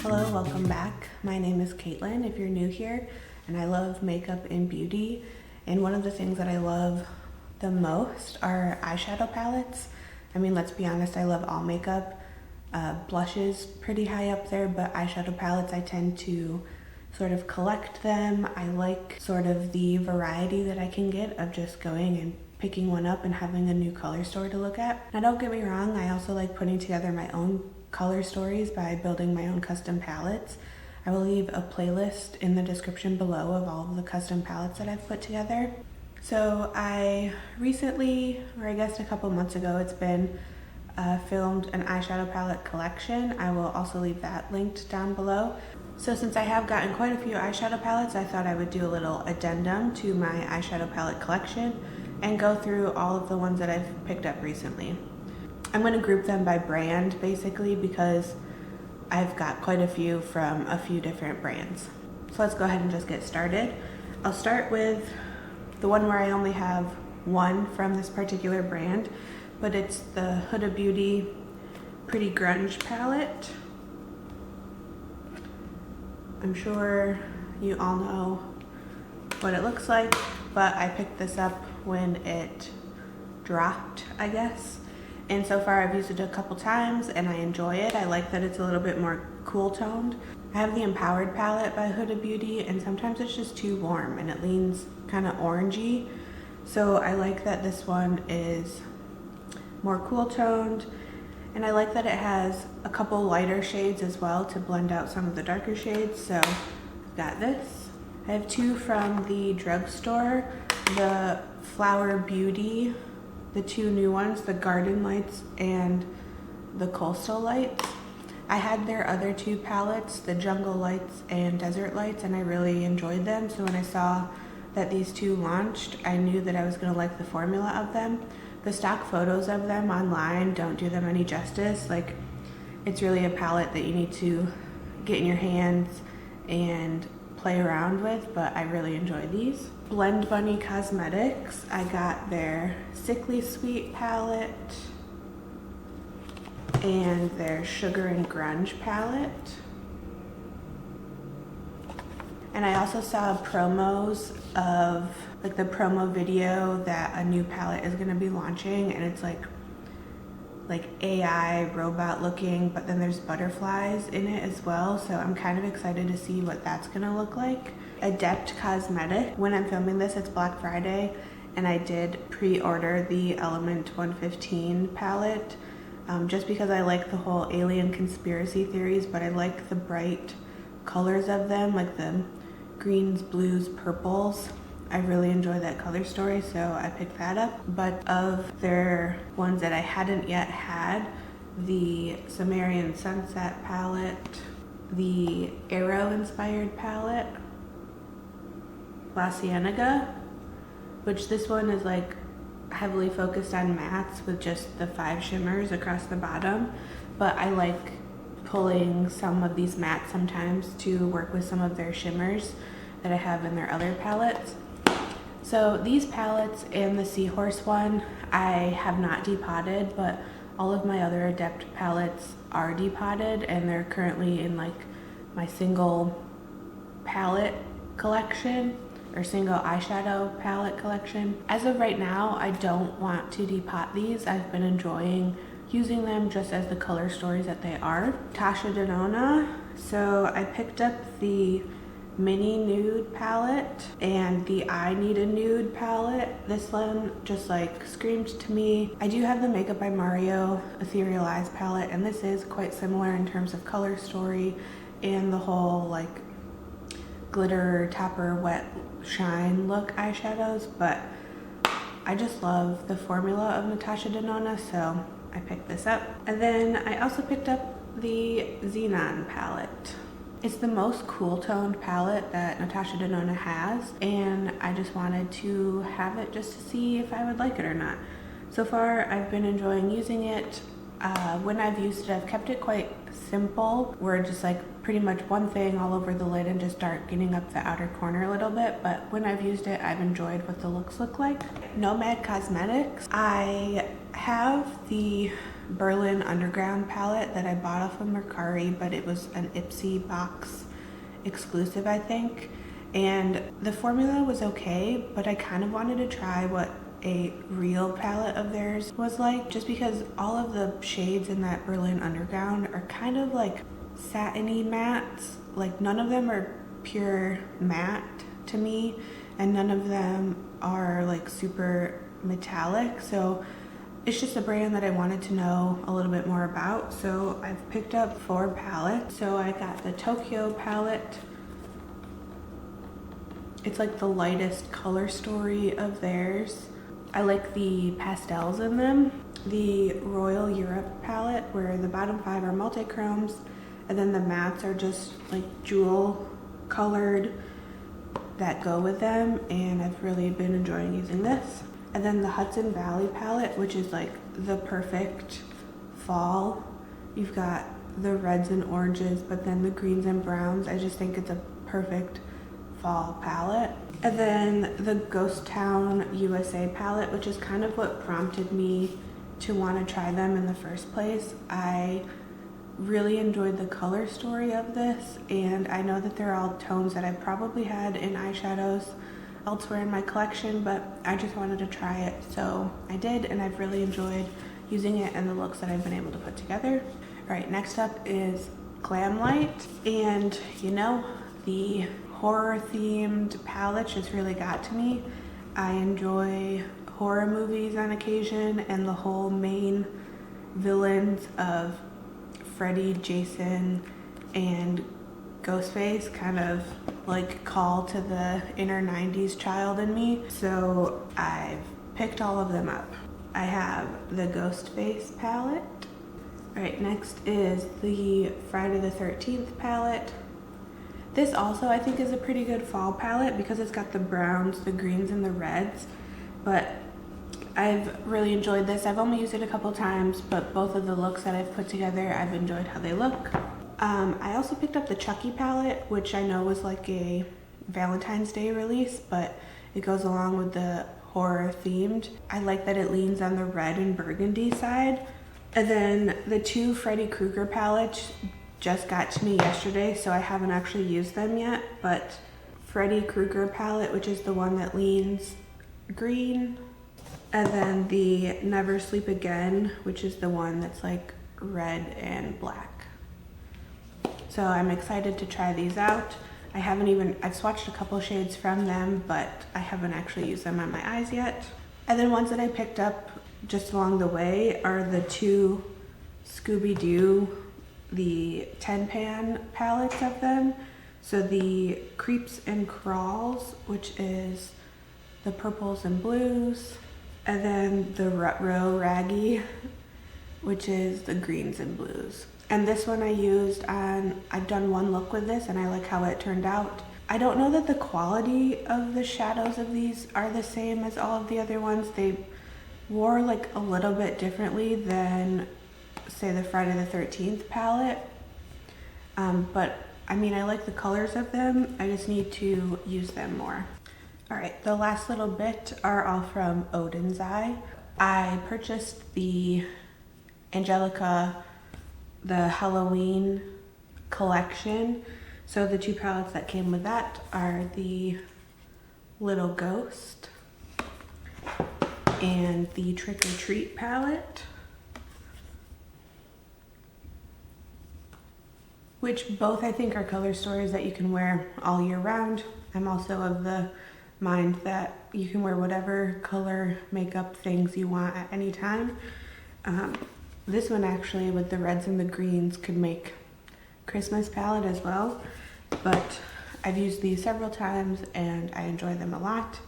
Hello, welcome back. My name is Caitlin if you're new here, and I love makeup and beauty. And one of the things that I love the most are eyeshadow palettes. I mean, let's be honest, I love all makeup. Blushes pretty high up there, but eyeshadow palettes, I tend to sort of collect them. I like sort of the variety that I can get of just going and picking one up and having a new color story to look at. Now don't get me wrong, I also like putting together my own color stories by building my own custom palettes. I will leave a playlist in the description below of all of the custom palettes that I've put together. So I recently, or I guess a couple months ago, it's been filmed an eyeshadow palette collection. I will also leave that linked down below. So since I have gotten quite a few eyeshadow palettes, I thought I would do a little addendum to my eyeshadow palette collection and go through all of the ones that I've picked up recently. I'm going to group them by brand basically because I've got quite a few from a few different brands. So let's go ahead and just get started. I'll start with the one where I only have one from this particular brand, but it's the Huda Beauty Pretty Grunge palette. I'm sure you all know what it looks like, but I picked this up when it dropped, I guess. And so far I've used it a couple times and I enjoy it. I like that it's a little bit more cool toned. I have the Empowered palette by Huda Beauty, and sometimes it's just too warm and it leans kind of orangey. So I like that this one is more cool toned, and I like that it has a couple lighter shades as well to blend out some of the darker shades. So I've got this. I have two from the drugstore, the Flower Beauty, the two new ones, the Garden Lights and the Coastal Lights. I had their other two palettes, the Jungle Lights and Desert Lights, and I really enjoyed them. So when I saw that these two launched, I knew that I was gonna like the formula of them. The stock photos of them online don't do them any justice. Like, it's really a palette that you need to get in your hands and play around with, but I really enjoy these. Blend Bunny Cosmetics, I got their Sickly Sweet palette and their Sugar and Grunge palette. And I also saw promos of like the promo video that a new palette is gonna be launching, and it's like AI robot looking, but then there's butterflies in it as well. So I'm kind of excited to see what that's gonna look like. Adept Cosmetic. When I'm filming this, it's Black Friday, and I did pre-order the Element 115 palette just because I like the whole alien conspiracy theories, but I like the bright colors of them, like the greens, blues, purples. I really enjoy that color story, so I picked that up. But of their ones that I hadn't yet had, the Sumerian Sunset palette, the Arrow inspired palette, La Cienega, which this one is like heavily focused on mattes with just the 5 shimmers across the bottom, but I like pulling some of these mattes sometimes to work with some of their shimmers that I have in their other palettes. So these palettes and the Seahorse one I have not depotted, but all of my other Adept palettes are depotted, and they're currently in like my single palette collection or single eyeshadow palette collection. As of right now, I don't want to depot these. I've been enjoying using them just as the color stories that they are. Natasha Denona. So I picked up the Mini Nude palette and the I Need a Nude palette. This one just like screamed to me. I do have the Makeup by Mario Ethereal Eyes palette, and this is quite similar in terms of color story and the whole like glitter, topper, wet, shine look eyeshadows, but I just love the formula of Natasha Denona, so I picked this up. And then I also picked up the Xenon palette. It's the most cool toned palette that Natasha Denona has, and I just wanted to have it just to see if I would like it or not. So far, I've been enjoying using it. When I've used it, I've kept it quite simple, where just like pretty much one thing all over the lid and just darkening up the outer corner a little bit, but when I've used it, I've enjoyed what the looks look like. Nomad Cosmetics. I have the Berlin Underground palette that I bought off of Mercari, but it was an Ipsy box exclusive, I think. And the formula was okay, but I kind of wanted to try what a real palette of theirs was like, just because all of the shades in that Berlin Underground are kind of like satiny mattes. Like none of them are pure matte to me, and none of them are like super metallic. So it's just a brand that I wanted to know a little bit more about. So I've picked up 4 palettes. So I got the Tokyo palette. It's like the lightest color story of theirs. I like the pastels in them. The Royal Europe palette, where the bottom 5 are multi-chromes, and then the mattes are just like jewel colored that go with them, and I've really been enjoying using this. And then the Hudson Valley palette, which is like the perfect fall. You've got the reds and oranges, but then the greens and browns. I just think it's a perfect fall palette. And then the Ghost Town USA palette, which is kind of what prompted me to want to try them in the first place. I really enjoyed the color story of this, and I know that they're all tones that I probably had in eyeshadows elsewhere in my collection, but I just wanted to try it, so I did, and I've really enjoyed using it and the looks that I've been able to put together. All right, next up is Glamlight, and you know, the horror themed palette just really got to me. I enjoy horror movies on occasion, and the whole main villains of Freddy, Jason, and Ghostface kind of like call to the inner 90s child in me. So I've picked all of them up. I have the Ghostface palette. All right, next is the Friday the 13th palette. This also I think is a pretty good fall palette because it's got the browns, the greens, and the reds, but I've really enjoyed this. I've only used it a couple times, but both of the looks that I've put together, I've enjoyed how they look. I also picked up the Chucky palette, which I know was like a Valentine's Day release, but it goes along with the horror themed. I like that it leans on the red and burgundy side. And then the 2 Freddy Krueger palettes just got to me yesterday, so I haven't actually used them yet, but Freddy Krueger palette, which is the one that leans green, and then the Never Sleep Again, which is the one that's like red and black. So I'm excited to try these out. I've swatched a couple shades from them, but I haven't actually used them on my eyes yet. And then ones that I picked up just along the way are the 2 Scooby-Doo, the 10-pan palettes of them. So the Creeps and Crawls, which is the purples and blues, and then the Rutro Raggy, which is the greens and blues. And this one I used on, I've done one look with this and I like how it turned out. I don't know that the quality of the shadows of these are the same as all of the other ones. They wore like a little bit differently than say the Friday the 13th palette. But I mean, I like the colors of them. I just need to use them more. All right, the last little bit are all from Odin's Eye. I purchased the Angelica, the Halloween collection. So the 2 palettes that came with that are the Little Ghost and the Trick or Treat palette, which both I think are color stories that you can wear all year round. I'm also of the mind that you can wear whatever color makeup things you want at any time. This one actually with the reds and the greens could make Christmas palette as well, but I've used these several times and I enjoy them a lot.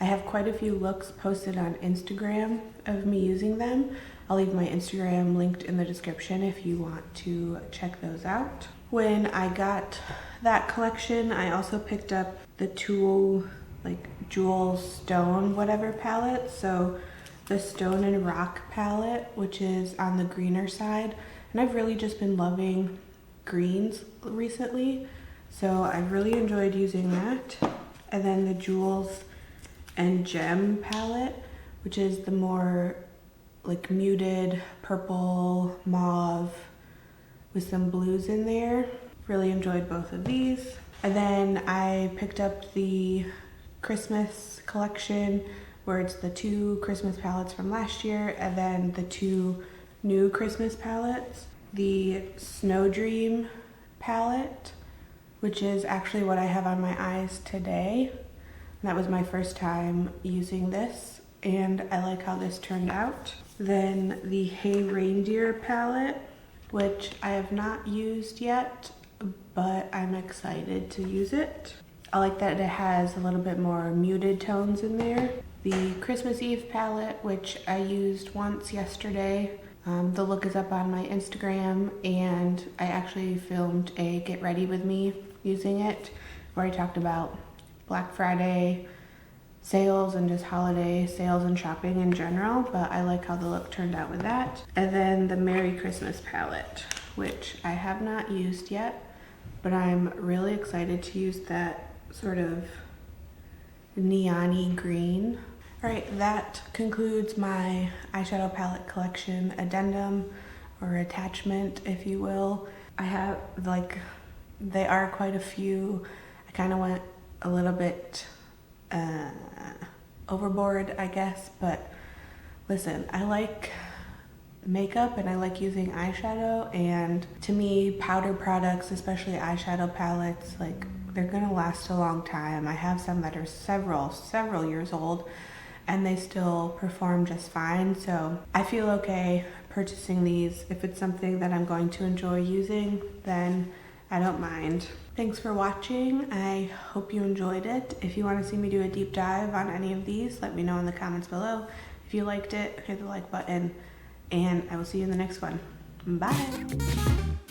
I have quite a few looks posted on Instagram of me using them. I'll leave my Instagram linked in the description if you want to check those out. When I got that collection, I also picked up the Tool like Jewel Stone whatever palette. So the Stone and Rock palette, which is on the greener side. And I've really just been loving greens recently, so I've really enjoyed using that. And then the Jewels and Gem palette, which is the more like muted purple mauve with some blues in there. Really enjoyed both of these. And then I picked up the Christmas collection, where it's the 2 Christmas palettes from last year and then the 2 new Christmas palettes. The Snow Dream palette, which is actually what I have on my eyes today. And that was my first time using this, and I like how this turned out. Then the Hey Reindeer palette, which I have not used yet, but I'm excited to use it. I like that it has a little bit more muted tones in there. The Christmas Eve palette, which I used once yesterday. The look is up on my Instagram, and I actually filmed a get ready with me using it, where I talked about Black Friday sales and just holiday sales and shopping in general, but I like how the look turned out with that. And then the Merry Christmas palette, which I have not used yet, but I'm really excited to use that sort of neon-y green. All right, that concludes my eyeshadow palette collection addendum, or attachment, if you will. I have, like, they are quite a few. I kind of went a little bit overboard, I guess, but listen, I like makeup and I like using eyeshadow, and to me, powder products, especially eyeshadow palettes, like, they're gonna last a long time. I have some that are several years old, and they still perform just fine, so I feel okay purchasing these. If it's something that I'm going to enjoy using, then I don't mind. Thanks for watching. I hope you enjoyed it. If you want to see me do a deep dive on any of these, let me know in the comments below. If you liked it, hit the like button, and I will see you in the next one. Bye.